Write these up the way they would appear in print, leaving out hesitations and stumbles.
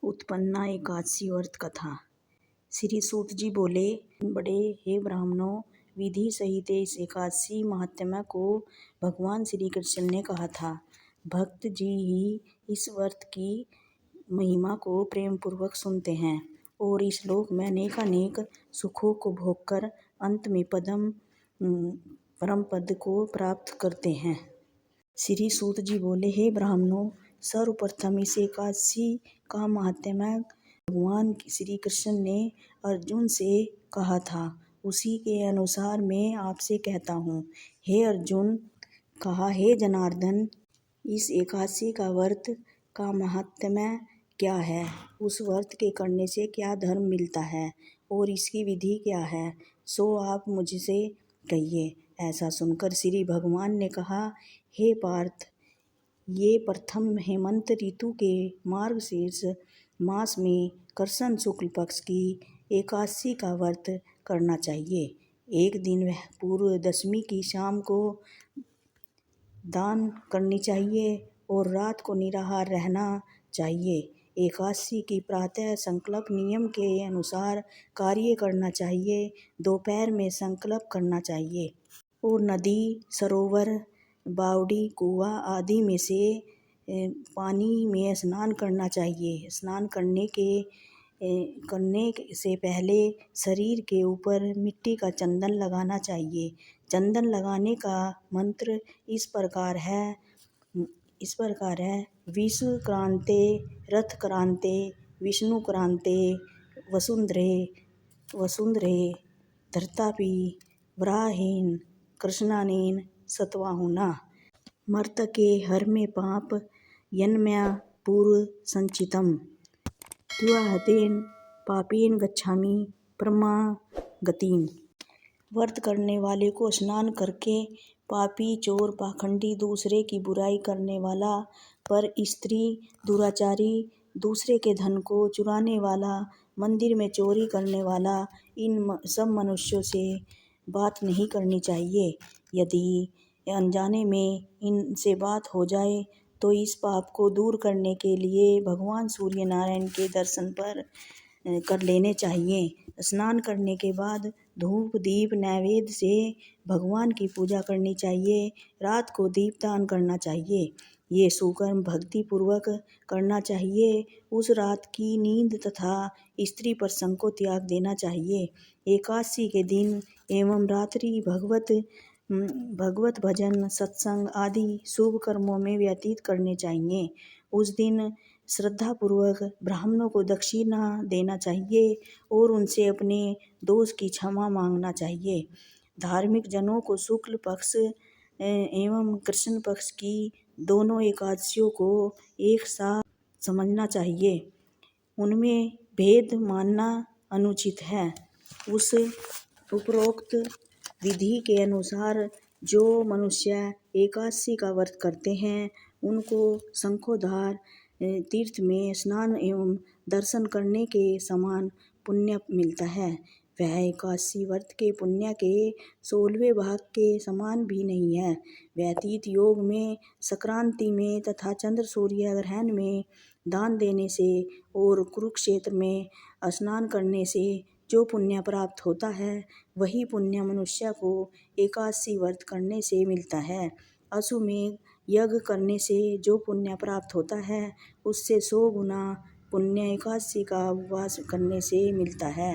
उत्पन्ना एकादशी व्रत कथा। श्री सूत जी बोले, बड़े हे ब्राह्मणों, विधि सहित इस एकादशी महात्म्य को भगवान श्री कृष्ण ने कहा था। भक्त जी ही इस व्रत की महिमा को प्रेम पूर्वक सुनते हैं और इस लोक में अनेकानेक सुखों को भोगकर अंत में परम पद को प्राप्त करते हैं। श्री सूत जी बोले, हे ब्राह्मणों, सर्वप्रथम इस एकादशी का महात्म्य भगवान श्री कृष्ण ने अर्जुन से कहा था, उसी के अनुसार मैं आपसे कहता हूँ। हे अर्जुन, कहा, हे जनार्दन, इस एकादशी का व्रत का महात्म्य क्या है, उस व्रत के करने से क्या धर्म मिलता है और इसकी विधि क्या है, सो आप मुझसे कहिए। ऐसा सुनकर श्री भगवान ने कहा, हे पार्थ, ये प्रथम हेमंत ऋतु के मार्गशीर्ष मास में कृष्ण शुक्ल पक्ष की एकादशी का व्रत करना चाहिए। एक दिन वह पूर्व दशमी की शाम को दान करनी चाहिए और रात को निराहार रहना चाहिए। एकादशी की प्रातः संकल्प नियम के अनुसार कार्य करना चाहिए। दोपहर में संकल्प करना चाहिए और नदी, सरोवर, बावड़ी, कुआं आदि में से पानी में स्नान करना चाहिए। स्नान करने से पहले शरीर के ऊपर मिट्टी का चंदन लगाना चाहिए। चंदन लगाने का मंत्र इस प्रकार है, विश्व क्रांते, रथ क्रांते, विष्णु क्रांते, वसुंधरे धरतापि वराहेन कृष्णानेन सत्वाहुना। मर्तके हर में पाप यन्मया पूर्व संचितम द्वाहतेन पापेन गच्छामि परमा गतिम। व्रत करने वाले को स्नान करके पापी, चोर, पाखंडी, दूसरे की बुराई करने वाला, पर स्त्री, दुराचारी, दूसरे के धन को चुराने वाला, मंदिर में चोरी करने वाला, इन सब मनुष्यों से बात नहीं करनी चाहिए। यदि अनजाने में इनसे बात हो जाए तो इस पाप को दूर करने के लिए भगवान सूर्य नारायण के दर्शन कर लेने चाहिए। स्नान करने के बाद धूप, दीप, नैवेद्य से भगवान की पूजा करनी चाहिए। रात को दीपदान करना चाहिए। ये सुकर्म भक्ति पूर्वक करना चाहिए। उस रात की नींद तथा स्त्री प्रसंग को त्याग देना चाहिए। एकादशी के दिन एवं रात्रि भगवत भजन, सत्संग आदि शुभ कर्मों में व्यतीत करने चाहिए। उस दिन श्रद्धापूर्वक ब्राह्मणों को दक्षिणा देना चाहिए और उनसे अपने दोष की क्षमा मांगना चाहिए। धार्मिक जनों को शुक्ल पक्ष एवं कृष्ण पक्ष की दोनों एकादशियों को एक साथ समझना चाहिए। उनमें भेद मानना अनुचित है। उस उपरोक्त विधि के अनुसार जो मनुष्य एकादशी का व्रत करते हैं उनको शंखोधार तीर्थ में स्नान एवं दर्शन करने के समान पुण्य मिलता है। वह एकादशी व्रत के पुण्य के 16वें भाग के समान भी नहीं है। व्यतीत योग में, संक्रांति में तथा चंद्र सूर्य ग्रहण में दान देने से और कुरुक्षेत्र में स्नान करने से जो पुण्य प्राप्त होता है वही पुण्य मनुष्य को एकादशी व्रत करने से मिलता है। अश्वमेध यज्ञ करने से जो पुण्य प्राप्त होता है उससे 100 गुना पुण्य एकादशी का उपवास करने से मिलता है।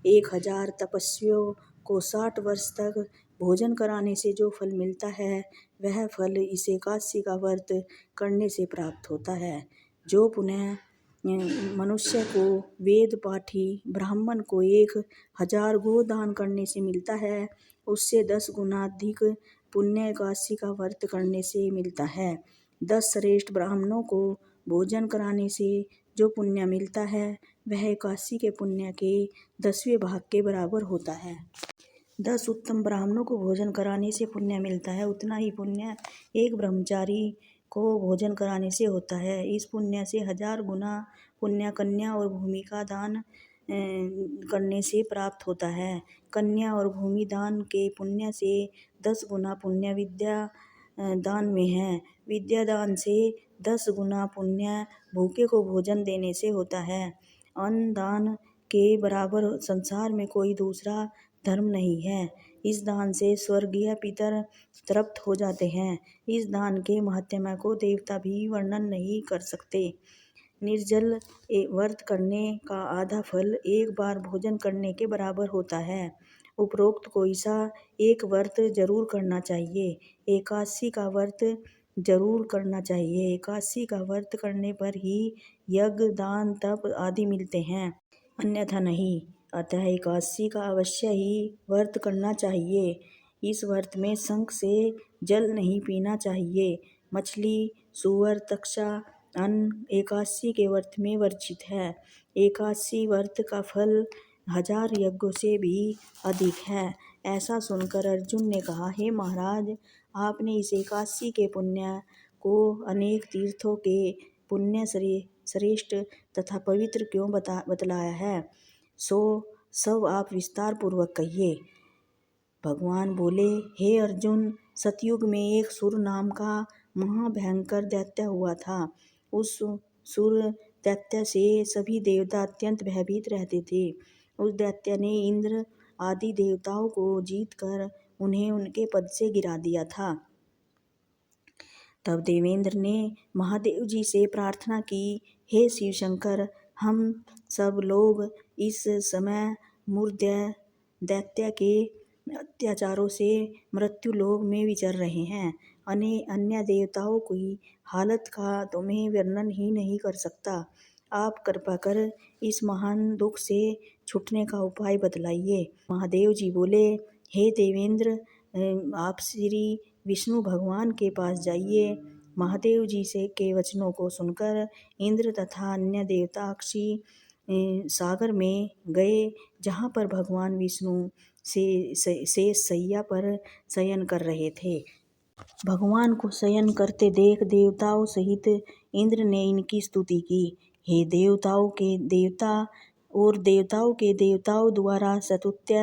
1000 तपस्वियों को 60 वर्ष तक भोजन कराने से जो फल मिलता है वह फल इस एकादशी का व्रत करने से प्राप्त होता है। जो पुण्य मनुष्य को वेद पाठी ब्राह्मण को 1000 गो दान करने से मिलता है उससे 10 गुना अधिक पुण्य एकादशी का व्रत करने से मिलता है। 10 श्रेष्ठ ब्राह्मणों को भोजन कराने से जो पुण्य मिलता है वह एकादशी के पुण्य के 10वें भाग के बराबर होता है। 10 उत्तम ब्राह्मणों को भोजन कराने से पुण्य मिलता है, उतना ही पुण्य एक ब्रह्मचारी को भोजन कराने से होता है। इस पुण्य से 1000 गुना पुण्य कन्या और भूमि का दान करने से प्राप्त होता है। कन्या और भूमि दान के पुण्य से 10 गुना पुण्य विद्या दान में है। विद्या दान से 10 गुना पुण्य भूखे को भोजन देने से होता है। अन्न दान के बराबर संसार में कोई दूसरा धर्म नहीं है। इस दान से स्वर्गीय पितर तृप्त हो जाते हैं। इस दान के महात्म्य को देवता भी वर्णन नहीं कर सकते। निर्जल व्रत करने का आधा फल एक बार भोजन करने के बराबर होता है। उपरोक्त कोई सा एक व्रत जरूर करना चाहिए। एकादशी का व्रत जरूर करना चाहिए। एकादशी का व्रत करने पर ही यज्ञ दान तप आदि मिलते हैं, अन्यथा नहीं। अतः एकादशी का अवश्य ही व्रत करना चाहिए। इस व्रत में शंख से जल नहीं पीना चाहिए। मछली, सूअर, तक्षा, अन्न एकादशी के व्रत में वर्जित है। एकादशी व्रत का फल 1000 यज्ञों से भी अधिक है। ऐसा सुनकर अर्जुन ने कहा, हे महाराज, आपने इस एकादशी के पुण्य को अनेक तीर्थों के पुण्य श्रेष्ठ तथा पवित्र क्यों बतलाया है, सो सब आप विस्तार पूर्वक कहिए। भगवान बोले, हे अर्जुन, सतयुग में एक सुर नाम का महाभयंकर दैत्य हुआ था। उस सुर दैत्य से सभी देवता अत्यंत भयभीत रहते थे। उस दैत्य ने इंद्र आदि देवताओं को जीतकर उन्हें उनके पद से गिरा दिया था। तब देवेंद्र ने महादेव जी से प्रार्थना की, हे शिव शंकर, हम सब लोग इस समय मूर्धन्य दैत्य के अत्याचारों से मृत्यु लोक में विचर रहे हैं। अन्य देवताओं की हालत का तो मैं वर्णन ही नहीं कर सकता। आप कृपा कर इस महान दुख से छूटने का उपाय बतलाइए। महादेव जी बोले, हे देवेंद्र, आप श्री विष्णु भगवान के पास जाइए। महादेव जी से के वचनों को सुनकर इंद्र तथा अन्य देवता अक्षी सागर में गए, जहाँ पर भगवान विष्णु से सैया पर शयन कर रहे थे। भगवान को शयन करते देख देवताओं सहित इंद्र ने इनकी स्तुति की। हे देवताओं के देवता और देवताओं के देवताओं द्वारा स्तुत्य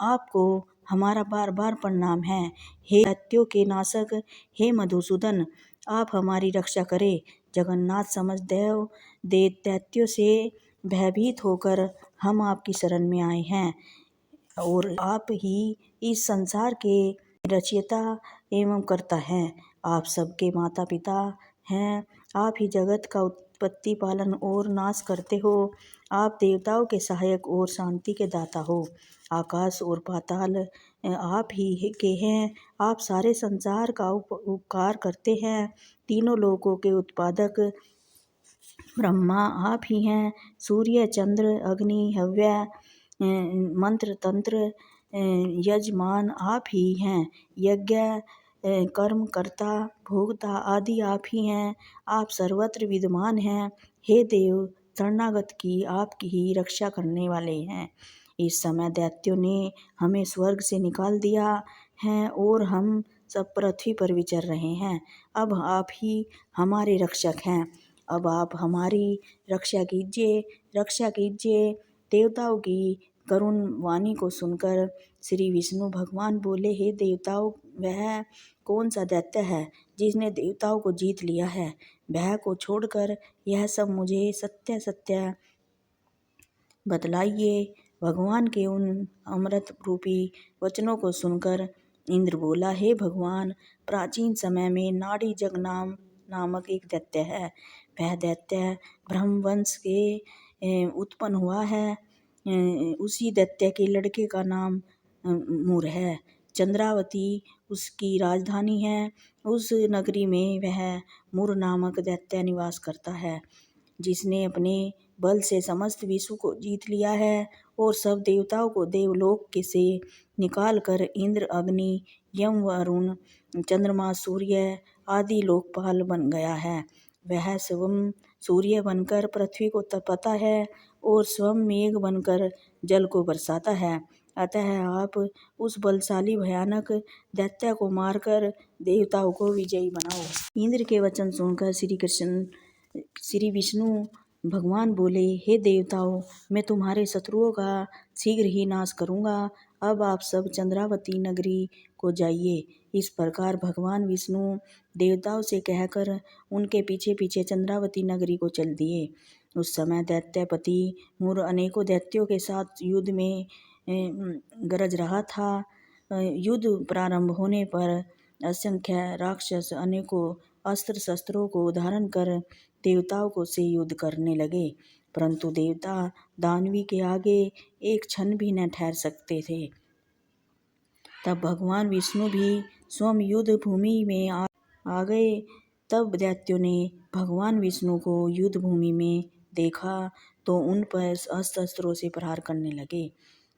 आपको हमारा बार बार प्रणाम है। हे दैत्यों के नाशक, हे मधुसूदन, आप हमारी रक्षा करें। जगन्नाथ समझ देव दैत्यों से भयभीत होकर हम आपकी शरण में आए हैं, और आप ही इस संसार के रचयिता एवं कर्ता हैं। आप सबके माता पिता हैं। आप ही जगत का उत्पत्ति पालन और नाश करते हो। आप देवताओं के सहायक और शांति के दाता हो। आकाश और पाताल आप ही के हैं। आप सारे संसार का उपकार करते हैं। तीनों लोकों के उत्पादक ब्रह्मा आप ही हैं। सूर्य, चंद्र, अग्नि, हव्य, मंत्र, तंत्र, यजमान आप ही हैं। यज्ञ, कर्म कर्ता, भोगता आदि आप ही हैं। आप सर्वत्र विद्यमान हैं। हे देव, शरणागत की आपकी ही रक्षा करने वाले हैं। इस समय दैत्यों ने हमें स्वर्ग से निकाल दिया है और हम सब पृथ्वी पर विचर रहे हैं। अब आप ही हमारे रक्षक हैं। अब आप हमारी रक्षा कीजिए, रक्षा कीजिए। देवताओं की करुण वाणी को सुनकर श्री विष्णु भगवान बोले, हे देवताओं, वह कौन सा दैत्य है जिसने देवताओं को जीत लिया है? भय को छोड़कर यह सब मुझे सत्य सत्य बतलाइए। भगवान के उन अमृत रूपी वचनों को सुनकर इंद्र बोला, हे भगवान, प्राचीन समय में नाड़ी जग नामक एक दैत्य है। वह दैत्य ब्रह्मवंश के उत्पन्न हुआ है। उसी दैत्य के लड़के का नाम मुर है। चंद्रावती उसकी राजधानी है। उस नगरी में वह मुर नामक दैत्य निवास करता है, जिसने अपने बल से समस्त विश्व को जीत लिया है और सब देवताओं को देवलोक के से निकाल कर इंद्र, अग्नि, यम, वरुण, चंद्रमा, सूर्य आदि लोकपाल बन गया है। वह स्वयं सूर्य बनकर पृथ्वी को तपाता है और स्वयं मेघ बनकर जल को बरसाता है। अतः आप उस बलशाली भयानक दैत्य को मारकर देवताओं को विजयी बनाओ। इंद्र के वचन सुनकर श्री विष्णु भगवान बोले, हे देवताओं, मैं तुम्हारे शत्रुओं का शीघ्र ही नाश करूंगा। अब आप सब चंद्रावती नगरी को जाइए। इस प्रकार भगवान विष्णु देवताओं से कहकर उनके पीछे पीछे चंद्रावती नगरी को चल दिए। उस समय दैत्यपति मुर अनेकों दैत्यों के साथ युद्ध में गरज रहा था। युद्ध प्रारंभ होने पर असंख्य राक्षस अनेकों अस्त्र शस्त्रों को धारण कर देवताओं को से युद्ध करने लगे, परंतु देवता दानवी के आगे एक क्षण भी न ठहर सकते थे। तब भगवान विष्णु भी स्वयं युद्ध भूमि में आ गए। तब दैत्यों ने भगवान विष्णु को युद्ध भूमि में देखा तो उन पर अस्त्रों से प्रहार करने लगे।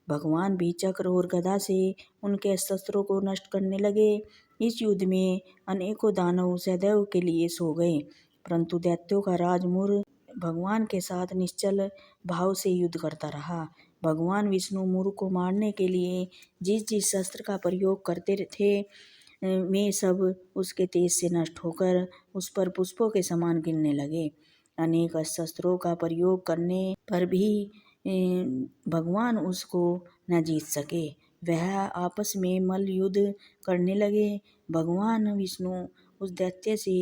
भगवान भी चक्र और गदा से उनके शस्त्रों को नष्ट करने लगे। इस युद्ध में अनेकों दानव सदैव के लिए सो गए, परंतु दैत्यों का राज मुर भगवान के साथ निश्चल भाव से युद्ध करता रहा। भगवान विष्णु मुर को मारने के लिए जिस जिस शस्त्र का प्रयोग करते थे वे सब उसके तेज से नष्ट होकर उस पर पुष्पों के समान गिरने लगे। अनेक शस्त्रों का प्रयोग करने पर भी भगवान उसको न जीत सके। वह आपस में मल्ल युद्ध करने लगे। भगवान विष्णु उस दैत्य से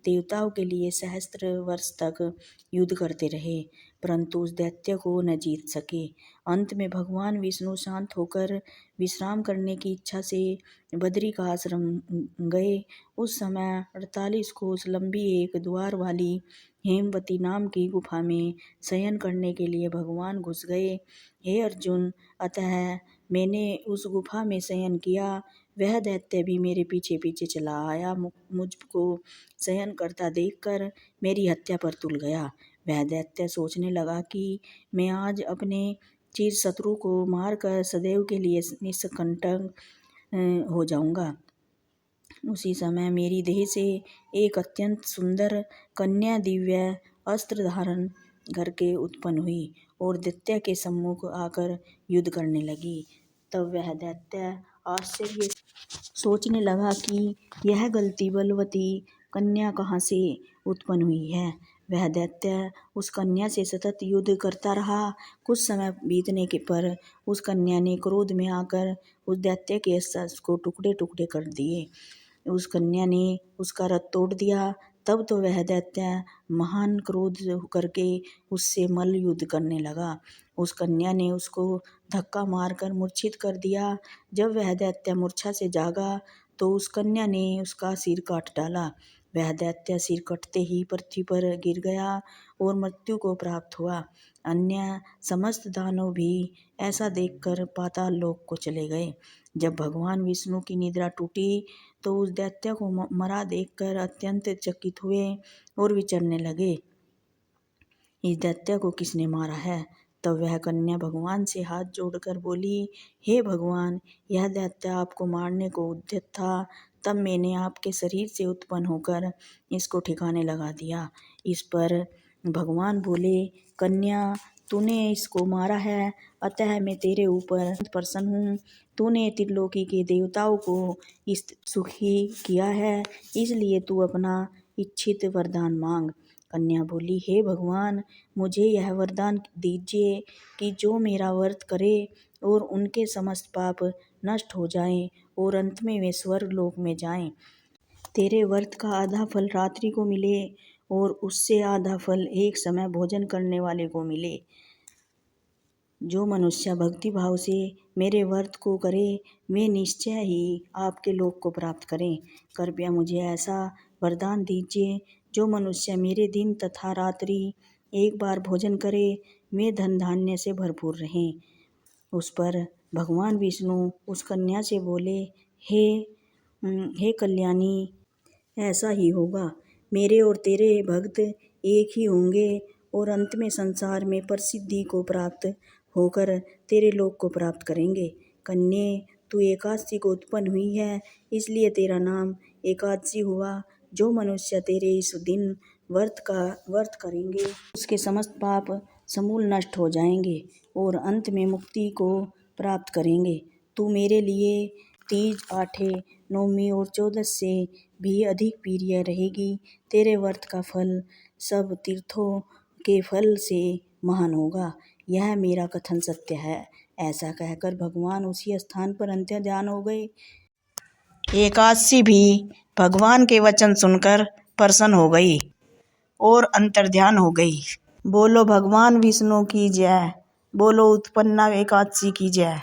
देवताओं के लिए सहस्त्र वर्ष तक युद्ध करते रहे, परंतु उस दैत्य को न जीत सके। अंत में भगवान विष्णु शांत होकर विश्राम करने की इच्छा से बद्री का आश्रम गए। उस समय 48 कोस लंबी एक द्वार वाली हेमवती नाम की गुफा में शयन करने के लिए भगवान घुस गए। हे अर्जुन, अतः मैंने उस गुफा में शयन किया। वह दैत्य भी मेरे पीछे पीछे चला आया। मुझको शयन करता देखकर मेरी हत्या पर तुल गया। वह दैत्य सोचने लगा कि मैं आज अपने चिर शत्रु को मारकर सदैव के लिए निष्कंटक हो जाऊंगा। उसी समय मेरी देह से एक अत्यंत सुंदर कन्या दिव्य अस्त्र धारण करके उत्पन्न हुई और दैत्य के सम्मुख आकर युद्ध करने लगी। तब वह दैत्य आश्चर्य सोचने लगा कि यह गलती बलवती कन्या कहाँ से उत्पन्न हुई है। वह दैत्य उस कन्या से सतत युद्ध करता रहा। कुछ समय बीतने के पर उस कन्या ने क्रोध में आकर उस दैत्य के अस्त्र को टुकड़े टुकड़े कर दिए। उस कन्या ने उसका रथ तोड़ दिया। तब तो वह दैत्य महान क्रोध करके उससे मल्ल युद्ध करने लगा। उस कन्या ने उसको धक्का मारकर मूर्छित कर दिया। जब वह दैत्य मूर्छा से जागा तो उस कन्या ने उसका सिर काट डाला। वह दैत्य सिर कटते ही पृथ्वी पर गिर गया और मृत्यु को प्राप्त हुआ। अन्य समस्त दानव भी ऐसा देखकर पाताल लोक को चले गए। जब भगवान विष्णु की निद्रा टूटी तो उस दैत्य को मरा देखकर अत्यंत चकित हुए और विचारने लगे, इस दैत्य को किसने मारा है। तब वह कन्या भगवान से हाथ जोड़कर बोली, हे भगवान, यह दैत्य आपको मारने को उद्यत था, तब मैंने आपके शरीर से उत्पन्न होकर इसको ठिकाने लगा दिया। इस पर भगवान बोले, कन्या, तूने इसको मारा है, अतः मैं तेरे ऊपर प्रसन्न हूँ। तूने त्रिलोकी के देवताओं को इस सुखी किया है, इसलिए तू अपना इच्छित वरदान मांग। कन्या बोली, हे भगवान, मुझे यह वरदान दीजिए कि जो मेरा व्रत करे और उनके समस्त पाप नष्ट हो जाएं और अंत में वे स्वर्ग लोक में जाएं। तेरे व्रत का आधा फल रात्रि को मिले और उससे आधा फल एक समय भोजन करने वाले को मिले। जो मनुष्य भक्ति भाव से मेरे व्रत को करे वे निश्चय ही आपके लोक को प्राप्त करें। कृपया मुझे ऐसा वरदान दीजिए जो मनुष्य मेरे दिन तथा रात्रि एक बार भोजन करे वे धन धान्य से भरपूर रहें। उस पर भगवान विष्णु उस कन्या से बोले, हे कल्याणी, ऐसा ही होगा। मेरे और तेरे भक्त एक ही होंगे और अंत में संसार में प्रसिद्धि को प्राप्त होकर तेरे लोक को प्राप्त करेंगे। कन्ये, तू एकादशी को उत्पन्न हुई है, इसलिए तेरा नाम एकादशी हुआ। जो मनुष्य तेरे इस दिन व्रत करेंगे उसके समस्त पाप समूल नष्ट हो जाएंगे और अंत में मुक्ति को प्राप्त करेंगे। तू मेरे लिए तीज, आठे, नौमी और 14 से भी अधिक प्रिय रहेगी। तेरे व्रत का फल सब तीर्थों के फल से महान होगा। यह मेरा कथन सत्य है। ऐसा कहकर भगवान उसी स्थान पर अंतर्ध्यान हो गए। एकादशी भी भगवान के वचन सुनकर प्रसन्न हो गई और अंतर्ध्यान हो गई। बोलो भगवान विष्णु की जय, बोलो उत्पन्ना एकादशी की जय।